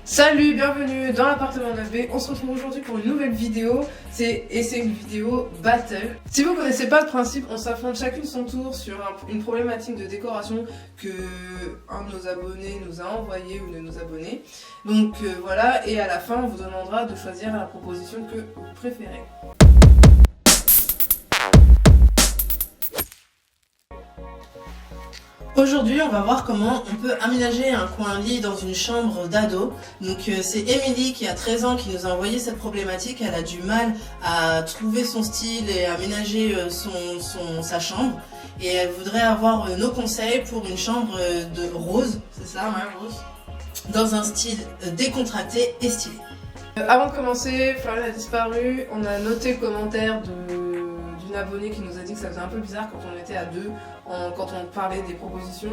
Salut, bienvenue dans l'appartement 9B. On se retrouve aujourd'hui pour une nouvelle vidéo. C'est une vidéo battle. Si vous connaissez pas le principe, on s'affronte chacune son tour sur une problématique de décoration que un de nos abonnés nous a envoyé ou de nos abonnés. Donc voilà, et à la fin on vous demandera de choisir la proposition que vous préférez. Aujourd'hui, on va voir comment on peut aménager un coin lit dans une chambre d'ado. Donc c'est Émilie qui a 13 ans qui nous a envoyé cette problématique. Elle a du mal à trouver son style et aménager sa chambre. Et elle voudrait avoir nos conseils pour une chambre de rose, c'est ça, hein, rose, dans un style décontracté et stylé. Avant de commencer, Florian a disparu. On a noté le commentaire d'une abonnée qui nous a dit que ça faisait un peu bizarre quand on était à deux, quand on parlait des propositions.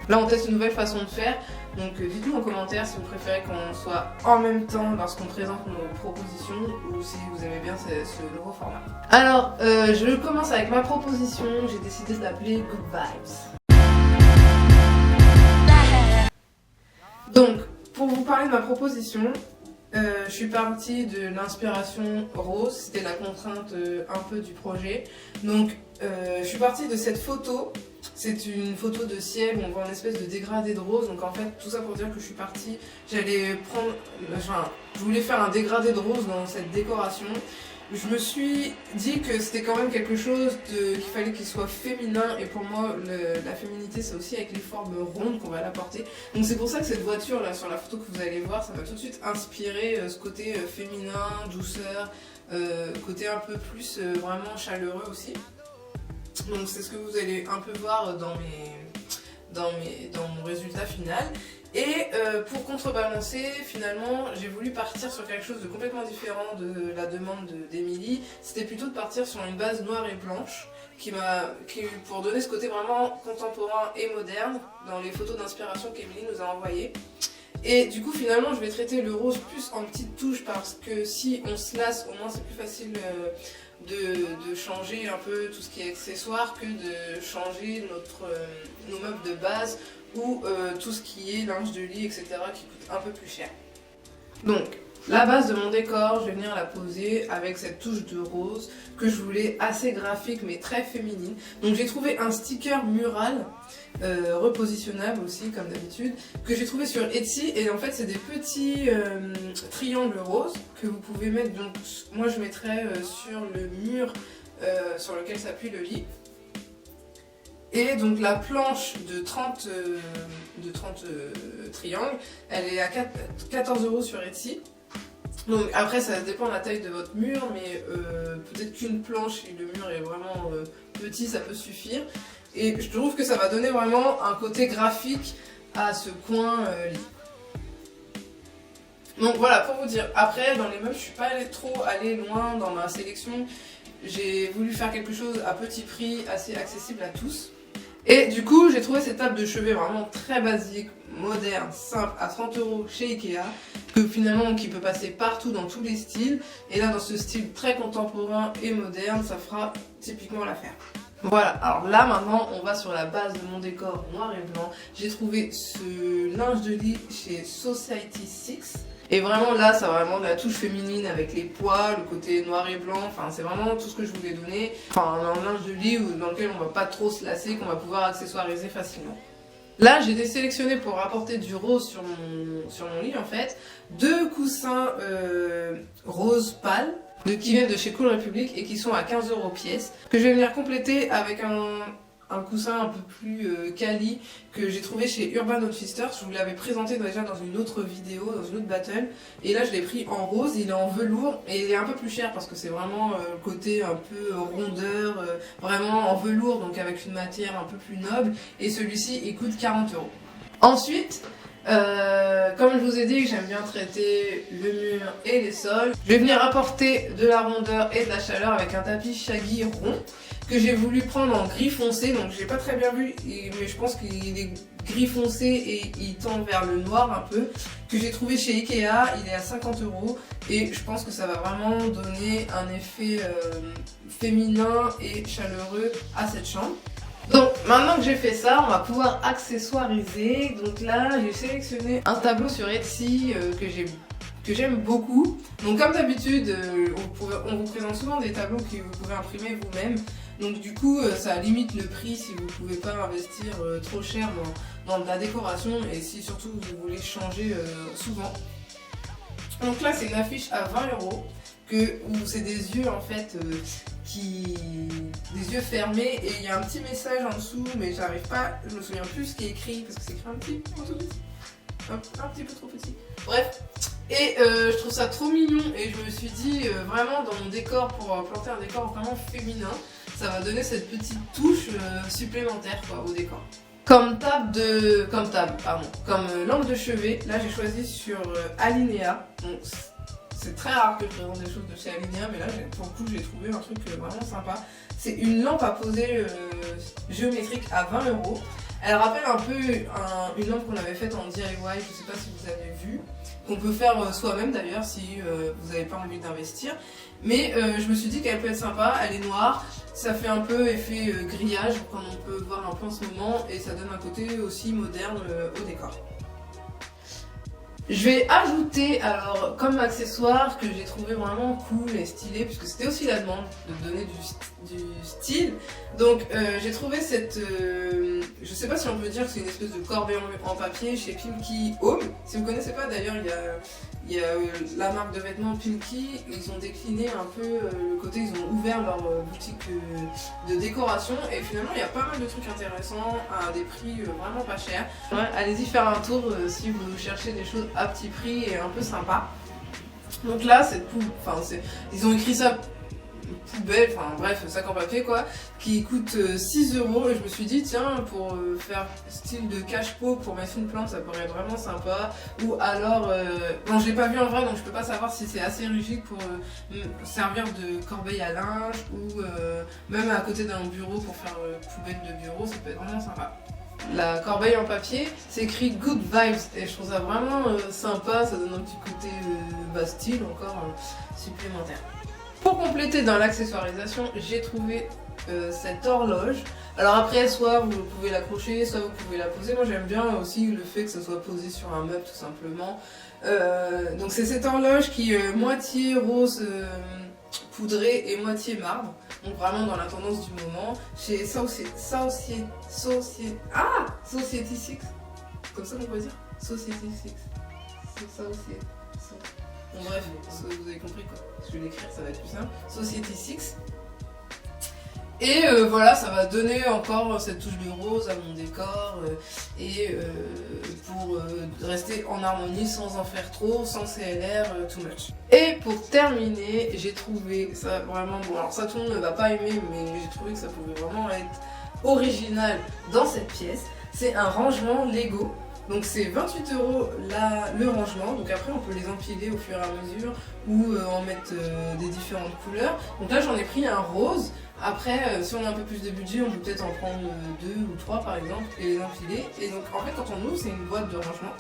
Là on teste une nouvelle façon de faire, donc dites-nous en commentaire si vous préférez qu'on soit en même temps lorsqu'on présente nos propositions ou si vous aimez bien ce nouveau format. Alors je commence avec ma proposition, j'ai décidé de l'appeler Good Vibes. Donc pour vous parler de ma proposition, je suis partie de l'inspiration rose, c'était la contrainte un peu du projet. Donc je suis partie de cette photo, c'est une photo de ciel où on voit une espèce de dégradé de rose. Donc en fait tout ça pour dire que je suis partie, je voulais faire un dégradé de rose dans cette décoration. Je me suis dit que c'était quand même quelque chose qu'il fallait qu'il soit féminin, et pour moi la féminité c'est aussi avec les formes rondes qu'on va l'apporter. Donc c'est pour ça que cette voiture là sur la photo que vous allez voir, ça m'a tout de suite inspiré ce côté féminin, douceur, côté un peu plus vraiment chaleureux aussi. Donc c'est ce que vous allez un peu voir dans mon résultat final. Et pour contrebalancer, finalement, j'ai voulu partir sur quelque chose de complètement différent de la demande d'Émilie. C'était plutôt de partir sur une base noire et blanche, pour donner ce côté vraiment contemporain et moderne dans les photos d'inspiration qu'Émilie nous a envoyées. Et du coup, finalement, je vais traiter le rose plus en petites touches parce que si on se lasse, au moins c'est plus facile de changer un peu tout ce qui est accessoire que de changer nos meubles de base ou tout ce qui est linge de lit, etc. qui coûte un peu plus cher. Donc, la base de mon décor, je vais venir la poser avec cette touche de rose que je voulais assez graphique mais très féminine. Donc j'ai trouvé un sticker mural repositionnable aussi comme d'habitude que j'ai trouvé sur Etsy, et en fait c'est des petits triangles roses que vous pouvez mettre. Donc moi je mettrais sur le mur sur lequel s'appuie le lit. Et donc la planche de 30 triangles, elle est à 14 € sur Etsy. Donc après ça dépend de la taille de votre mur, mais peut-être qu'une planche et le mur est vraiment petit, ça peut suffire. Et je trouve que ça va donner vraiment un côté graphique à ce coin lit. Donc voilà, pour vous dire, après dans les meubles je suis pas trop allée loin dans ma sélection. J'ai voulu faire quelque chose à petit prix, assez accessible à tous. Et du coup j'ai trouvé cette table de chevet vraiment très basique, moderne, simple, à 30 € chez Ikea, qui peut passer partout dans tous les styles. Et là dans ce style très contemporain et moderne, ça fera typiquement l'affaire. Voilà, alors là maintenant on va sur la base de mon décor noir et blanc. J'ai trouvé ce linge de lit chez Society 6. Et vraiment là, ça a vraiment de la touche féminine avec les pois, le côté noir et blanc, enfin c'est vraiment tout ce que je voulais donner. Enfin un linge de lit dans lequel on va pas trop se lasser, qu'on va pouvoir accessoiriser facilement. Là j'ai sélectionné pour apporter du rose sur mon lit en fait, 2 coussins rose pâle qui viennent de chez Cool Republic et qui sont à 15 € pièce, que je vais venir compléter avec un coussin un peu plus quali que j'ai trouvé chez Urban Outfitters. Je vous l'avais présenté déjà dans une autre vidéo, dans une autre battle, et là je l'ai pris en rose. Il est en velours et il est un peu plus cher parce que c'est vraiment le côté un peu rondeur, vraiment en velours, donc avec une matière un peu plus noble, et celui-ci il coûte 40 €. Ensuite, comme je vous ai dit que j'aime bien traiter le mur et les sols, je vais venir apporter de la rondeur et de la chaleur avec un tapis shaggy rond que j'ai voulu prendre en gris foncé. Donc j'ai pas très bien vu, mais je pense qu'il est gris foncé et il tend vers le noir un peu, que j'ai trouvé chez Ikea. Il est à 50 € et je pense que ça va vraiment donner un effet féminin et chaleureux à cette chambre. Donc maintenant que j'ai fait ça, on va pouvoir accessoiriser. Donc là, j'ai sélectionné un tableau sur Etsy que j'aime beaucoup. Donc comme d'habitude, on vous présente souvent des tableaux que vous pouvez imprimer vous-même. Donc du coup, ça limite le prix si vous ne pouvez pas investir trop cher dans de la décoration et si surtout vous voulez changer souvent. Donc là, c'est une affiche à 20 €. Où c'est des yeux en fait des yeux fermés et il y a un petit message en dessous mais j'arrive pas, je me souviens plus ce qui est écrit parce que c'est écrit un petit peu trop petit. Bref, et je trouve ça trop mignon et je me suis dit vraiment dans mon décor pour planter un décor vraiment féminin, ça va donner cette petite touche supplémentaire quoi, au décor. Comme lampe de chevet, là j'ai choisi sur Alinea. Donc, c'est très rare que je présente des choses de chez Alinea, mais là pour le coup j'ai trouvé un truc vraiment sympa. C'est une lampe à poser géométrique à 20 €. Elle rappelle un peu une lampe qu'on avait faite en DIY, je sais pas si vous avez vu, qu'on peut faire soi-même d'ailleurs si vous n'avez pas envie d'investir. Mais je me suis dit qu'elle peut être sympa, elle est noire, ça fait un peu effet grillage comme on peut voir un peu en ce moment et ça donne un côté aussi moderne au décor. Je vais ajouter alors comme accessoire que j'ai trouvé vraiment cool et stylé puisque c'était aussi la demande de donner du style. Donc j'ai trouvé cette, je sais pas si on peut dire que c'est une espèce de corbeille en papier chez Pinky Home. Si vous connaissez pas d'ailleurs il y a la marque de vêtements Pinky, ils ont décliné un peu le côté, ils ont ouvert leur boutique de décoration et finalement il y a pas mal de trucs intéressants à des prix vraiment pas chers. Ouais, allez-y faire un tour si vous cherchez des choses à petit prix et un peu sympa. Donc là ils ont écrit ça poubelle, enfin bref, sac en papier quoi, qui coûte 6 € et je me suis dit tiens pour faire style de cache-pot pour mettre une plante ça pourrait être vraiment sympa ou alors, bon je l'ai pas vu en vrai donc je peux pas savoir si c'est assez rigide pour servir de corbeille à linge ou même à côté d'un bureau pour faire poubelle de bureau, ça peut être vraiment sympa. La corbeille en papier, c'est écrit Good Vibes et je trouve ça vraiment sympa, ça donne un petit côté style encore supplémentaire. Pour compléter dans l'accessoirisation, j'ai trouvé cette horloge. Alors après, soit vous pouvez l'accrocher, soit vous pouvez la poser. Moi j'aime bien aussi le fait que ça soit posé sur un meuble tout simplement. Donc c'est cette horloge qui est moitié rose poudré et moitié marbre. Donc vraiment dans la tendance du moment. Chez Society 6. Comme ça on peut dire Society 6. Bon bref, vous avez compris quoi. Je vais l'écrire, ça va être plus simple. Society 6. Et voilà, ça va donner encore cette touche de rose à mon décor pour rester en harmonie sans en faire trop, sans CLR too much. Et pour terminer, j'ai trouvé ça vraiment bon. Alors ça tout le monde ne va pas aimer, mais j'ai trouvé que ça pouvait vraiment être original dans cette pièce. C'est un rangement Lego. Donc c'est 28 € le rangement, donc après on peut les empiler au fur et à mesure ou en mettre des différentes couleurs. Donc là j'en ai pris un rose, après si on a un peu plus de budget on peut peut-être en prendre 2 ou 3 par exemple et les empiler. Et donc en fait quand on ouvre c'est une boîte de rangement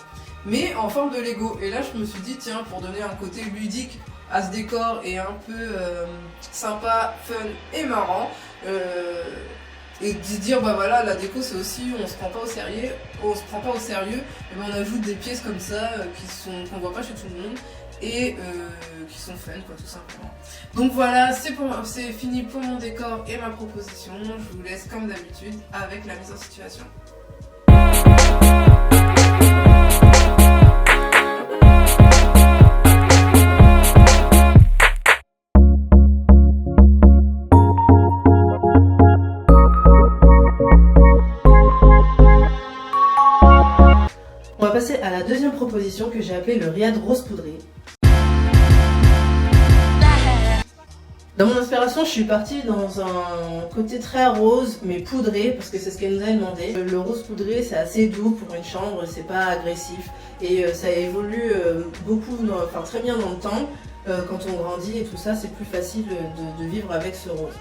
mais en forme de Lego. Et là je me suis dit tiens pour donner un côté ludique à ce décor et un peu sympa, fun et marrant. Et de dire bah voilà la déco c'est aussi on se prend pas au sérieux, et ben on ajoute des pièces comme ça qu'on voit pas chez tout le monde et qui sont fun quoi tout simplement. Donc voilà c'est fini pour mon décor et ma proposition. Je vous laisse comme d'habitude avec la mise en situation. On va passer à la deuxième proposition que j'ai appelée le riad rose poudré. Dans mon inspiration, je suis partie dans un côté très rose mais poudré parce que c'est ce qu'elle nous a demandé. Le rose poudré c'est assez doux pour une chambre, c'est pas agressif et ça évolue très bien dans le temps. Quand on grandit et tout ça, c'est plus facile de vivre avec ce rose.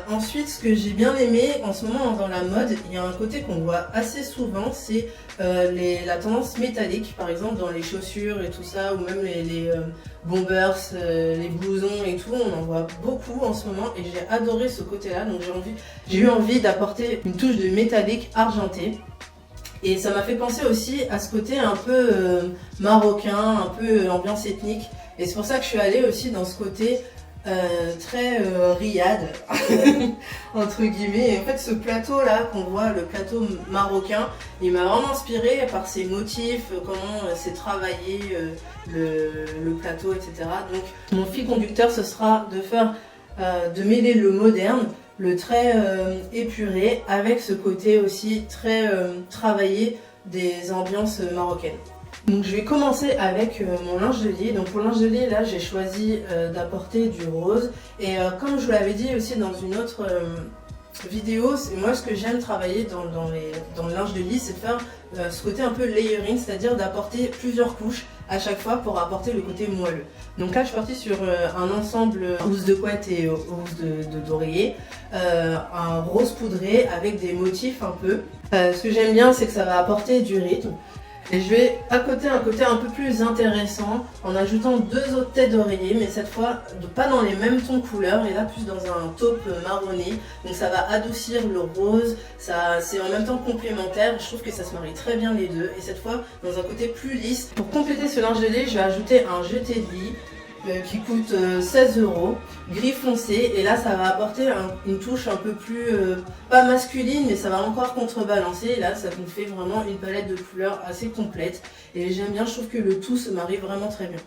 Ensuite, ce que j'ai bien aimé en ce moment dans la mode, il y a un côté qu'on voit assez souvent, c'est la tendance métallique, par exemple dans les chaussures et tout ça, ou même les bombers, les blousons et tout, on en voit beaucoup en ce moment et j'ai adoré ce côté-là, donc j'ai eu envie d'apporter une touche de métallique argenté. Et ça m'a fait penser aussi à ce côté un peu marocain, un peu ambiance ethnique. Et c'est pour ça que je suis allée aussi dans ce côté très riad, entre guillemets. Et en fait, ce plateau-là qu'on voit, le plateau marocain, il m'a vraiment inspiré par ses motifs, comment c'est travaillé le plateau, etc. Donc, mon fil conducteur, ce sera de mêler le moderne, le très épuré, avec ce côté aussi très travaillé des ambiances marocaines. Donc je vais commencer avec mon linge de lit. Donc pour le linge de lit, là j'ai choisi d'apporter du rose. Et comme je vous l'avais dit aussi dans une autre vidéo, moi ce que j'aime travailler dans le linge de lit, c'est de faire ce côté un peu layering, c'est-à-dire d'apporter plusieurs couches à chaque fois pour apporter le côté moelleux. Donc là je suis partie sur un ensemble housse de couette et housse d'oreiller, un rose poudré avec des motifs un peu. Ce que j'aime bien, c'est que ça va apporter du rythme. Et je vais accoter un côté un peu plus intéressant en ajoutant 2 autres têtes d'oreiller, mais cette fois pas dans les mêmes tons de couleurs, et là plus dans un taupe marronné. Donc ça va adoucir le rose, c'est en même temps complémentaire, je trouve que ça se marie très bien les deux, et cette fois dans un côté plus lisse. Pour compléter ce linge de lit, je vais ajouter un jeté de lit qui coûte 16 €, gris foncé, et là ça va apporter une touche un peu plus, pas masculine, mais ça va encore contrebalancer, et là ça nous fait vraiment une palette de couleurs assez complète, et j'aime bien, je trouve que le tout se marie vraiment très bien.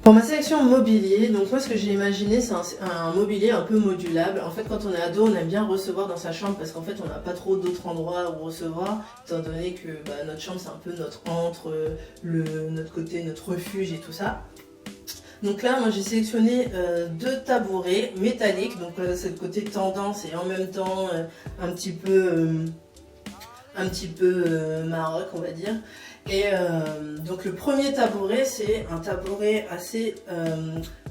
Pour ma sélection mobilier, donc moi ce que j'ai imaginé c'est un mobilier un peu modulable. En fait quand on est ado on aime bien recevoir dans sa chambre parce qu'en fait on n'a pas trop d'autres endroits où recevoir, étant donné que notre chambre c'est un peu notre antre, notre côté, notre refuge et tout ça. Donc là, moi j'ai sélectionné 2 tabourets métalliques, donc c'est le côté tendance et en même temps un petit peu maroc, on va dire. Et donc le premier tabouret, c'est un tabouret assez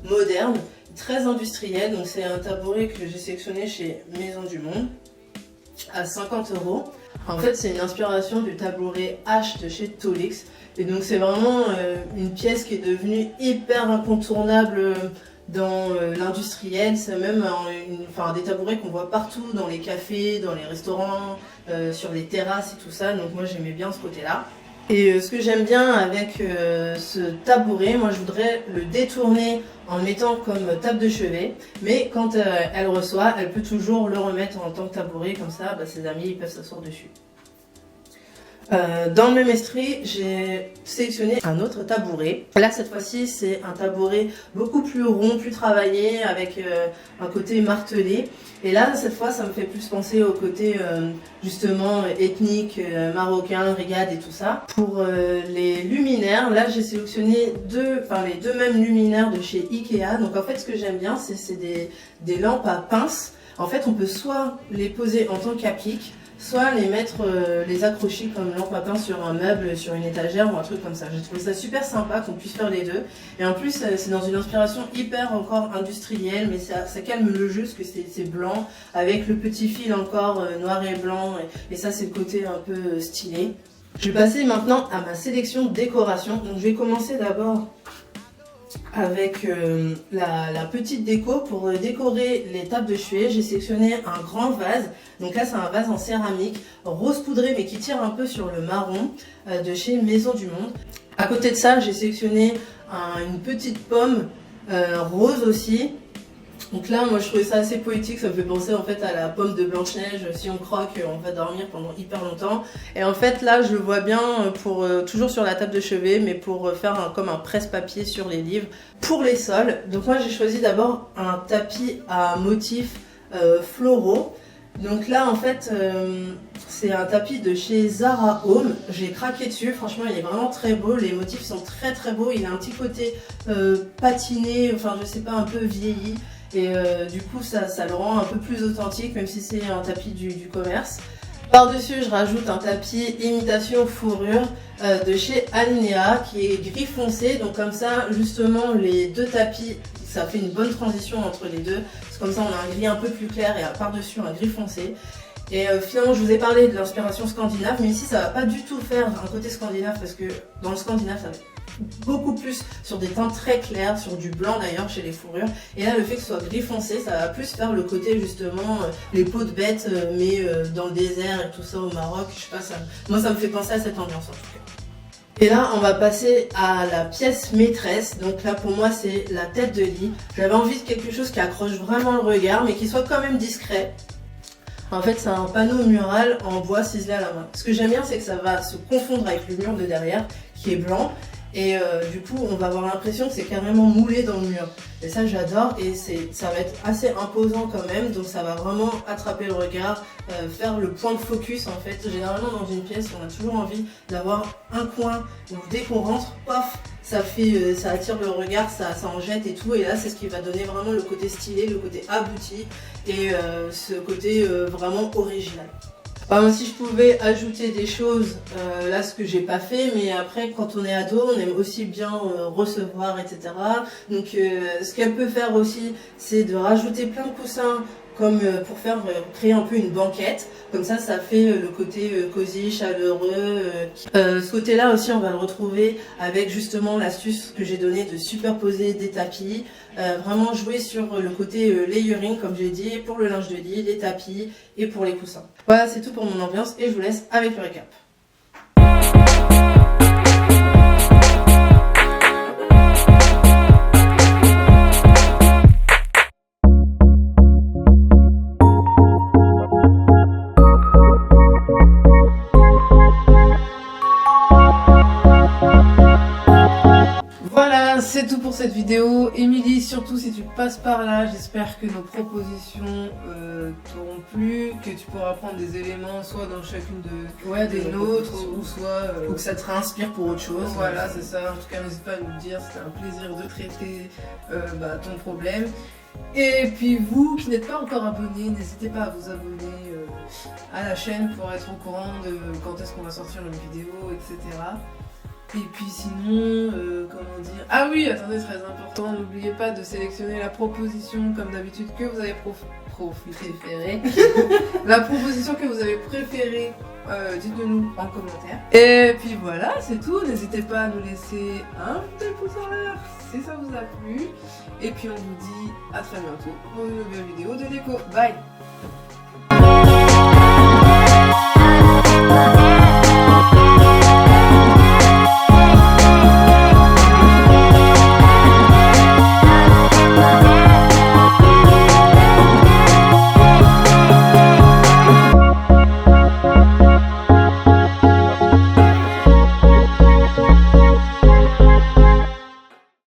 moderne, très industriel. Donc c'est un tabouret que j'ai sélectionné chez Maison du Monde à 50 €. En fait, c'est une inspiration du tabouret H de chez Tolix. Et donc c'est vraiment une pièce qui est devenue hyper incontournable dans l'industriel. C'est même des tabourets qu'on voit partout dans les cafés, dans les restaurants, sur les terrasses et tout ça. Donc moi j'aimais bien ce côté-là. Et ce que j'aime bien avec ce tabouret, moi je voudrais le détourner en le mettant comme table de chevet, mais quand elle reçoit, elle peut toujours le remettre en tant que tabouret, comme ça ses amis ils peuvent s'asseoir dessus. Dans le même esprit, j'ai sélectionné un autre tabouret. Là, cette fois-ci, c'est un tabouret beaucoup plus rond, plus travaillé, avec un côté martelé. Et là, cette fois, ça me fait plus penser au côté justement ethnique, marocain, riad et tout ça. Pour les luminaires, là, j'ai sélectionné les deux mêmes luminaires de chez Ikea. Donc en fait, ce que j'aime bien, c'est des lampes à pince. En fait, on peut soit les poser en tant qu'applique, soit les accrocher comme lampe à pain sur un meuble, sur une étagère ou un truc comme ça. J'ai trouvé ça super sympa qu'on puisse faire les deux. Et en plus, c'est dans une inspiration hyper encore industrielle, mais ça calme le jeu parce que c'est blanc, avec le petit fil encore noir et blanc. Et ça, c'est le côté un peu stylé. Je vais passer maintenant à ma sélection décoration. Donc, je vais commencer d'abord avec la petite déco. Pour décorer les tables de chevet, j'ai sélectionné un grand vase. Donc là c'est un vase en céramique rose poudré mais qui tire un peu sur le marron, de chez Maison du Monde. À côté de ça j'ai sélectionné une petite pomme rose aussi. Donc là moi je trouvais ça assez poétique, ça me fait penser en fait à la pomme de Blanche-Neige. Si on croque on va dormir pendant hyper longtemps. Et en fait là je le vois bien toujours sur la table de chevet, mais pour faire comme un presse-papier sur les livres. Pour les sols, donc moi j'ai choisi d'abord un tapis à motifs floraux. Donc là en fait c'est un tapis de chez Zara Home, j'ai craqué dessus, franchement il est vraiment très beau, les motifs sont très très beaux, il a un petit côté patiné, enfin je sais pas, un peu vieilli. Et du coup ça le rend un peu plus authentique, même si c'est un tapis du commerce. Par-dessus je rajoute un tapis imitation fourrure de chez Alinea qui est gris foncé, donc comme ça justement les deux tapis ça fait une bonne transition entre les deux. Parce que comme ça on a un gris un peu plus clair et par-dessus un gris foncé. Et finalement je vous ai parlé de l'inspiration scandinave, mais ici ça va pas du tout faire un côté scandinave parce que dans le scandinave ça va beaucoup plus sur des teintes très clairs, sur du blanc d'ailleurs chez les fourrures. Et là le fait que ce soit gris foncé, ça va plus faire le côté justement les peaux de bête mais dans le désert et tout ça au Maroc. Je sais pas, moi ça me fait penser à cette ambiance en tout cas. Et là on va passer à la pièce maîtresse. Donc là pour moi c'est la tête de lit. J'avais envie de quelque chose qui accroche vraiment le regard mais qui soit quand même discret. En fait c'est un panneau mural en bois ciselé à la main. Ce que j'aime bien c'est que ça va se confondre avec le mur de derrière qui est blanc. Et du coup on va avoir l'impression que c'est carrément moulé dans le mur. Et ça j'adore et ça va être assez imposant quand même. Donc ça va vraiment attraper le regard, faire le point de focus en fait. Généralement dans une pièce on a toujours envie d'avoir un coin où dès qu'on rentre, paf, ça attire le regard, ça en jette et tout. Et là c'est ce qui va donner vraiment le côté stylé, le côté abouti et ce côté vraiment original. Si je pouvais ajouter des choses, là ce que j'ai pas fait, mais après quand on est ado, on aime aussi bien recevoir, etc. Donc ce qu'elle peut faire aussi, c'est de rajouter plein de coussins comme pour créer un peu une banquette. Comme ça fait le côté cosy, chaleureux. Ce côté-là aussi, on va le retrouver avec justement l'astuce que j'ai donnée de superposer des tapis. Vraiment jouer sur le côté layering, comme j'ai dit, pour le linge de lit, les tapis et pour les coussins. Voilà, c'est tout pour mon ambiance et je vous laisse avec le récap. Voilà, c'est tout pour cette vidéo. Émilie, surtout si tu passes par là, j'espère que nos propositions t'auront plu, que tu pourras prendre des éléments soit dans chacune des nôtres ou soit... ou que ça te réinspire pour autre chose. Voilà, c'est ça. En tout cas, n'hésite pas à nous le dire, c'était un plaisir de traiter ton problème. Et puis vous qui n'êtes pas encore abonnés, n'hésitez pas à vous abonner à la chaîne pour être au courant de quand est-ce qu'on va sortir une vidéo, etc. Et puis sinon, comment dire... Ah oui, attendez, très important, n'oubliez pas de sélectionner la proposition comme d'habitude que vous avez préférée. La proposition que vous avez préférée, dites-le nous en commentaire. Et puis voilà, c'est tout. N'hésitez pas à nous laisser un petit pouce en l'air si ça vous a plu. Et puis on vous dit à très bientôt pour une nouvelle vidéo de déco. Bye!